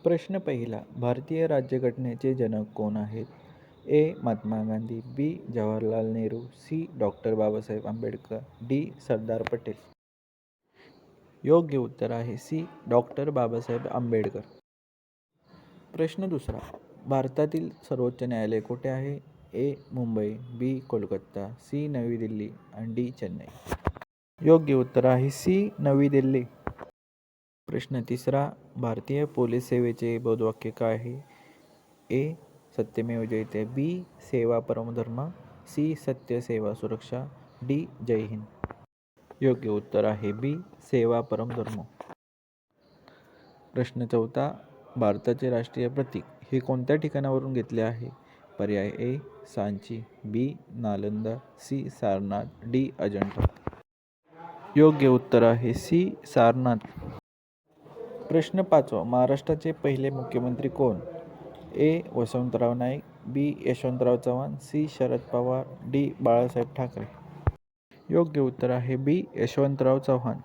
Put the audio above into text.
प्रश्न पहिला. भारतीय राज्यघटनेचे जनक कोण आहेत? A. Mahatma Gandhi, B. Jawaharlal Nehru, C. Doctor Babasaheb Ambedkar, D. Sardar Patel. योग्य उत्तर आहे सी. डॉक्टर बाबासाहेब आंबेडकर. प्रश्न दुसरा. भारतातील सर्वोच्च न्यायालय कोठे आहे? ए. मुंबई, बी. कोलकाता, सी. नवी दिल्ली आणि डी. चेन्नई. योग्य उत्तर आहे सी. नवी दिल्ली. प्रश्न तिसरा. भारतीय पोलीस सेवेचे बोधवाक्य काय आहे? ए. सत्यमेव जयते, बी. सेवा परमो धर्म, सी. सत्य सेवा सुरक्षा, डी. जय हिंद. योग्य उत्तर आहे बी. सेवा परम धर्म. प्रश्न चौथा. भारताचे राष्ट्रीय प्रतीक हे कोणत्या ठिकाणावरून घेतले आहे? पर्याय ए. सांची, बी. नालंदा, सी. सारनाथ, डी. अजंठा. योग्य उत्तर आहे सी. सारनाथ. प्रश्न पाचवा. महाराष्ट्राचे पहिले मुख्यमंत्री कोण? ए. वसंतराव नाईक, बी. यशवंतराव चव्हाण, सी. शरद पवार, डी. बाळासाहेब ठाकरे. योग्य उत्तर आहे बी. यशवंतराव चव्हाण.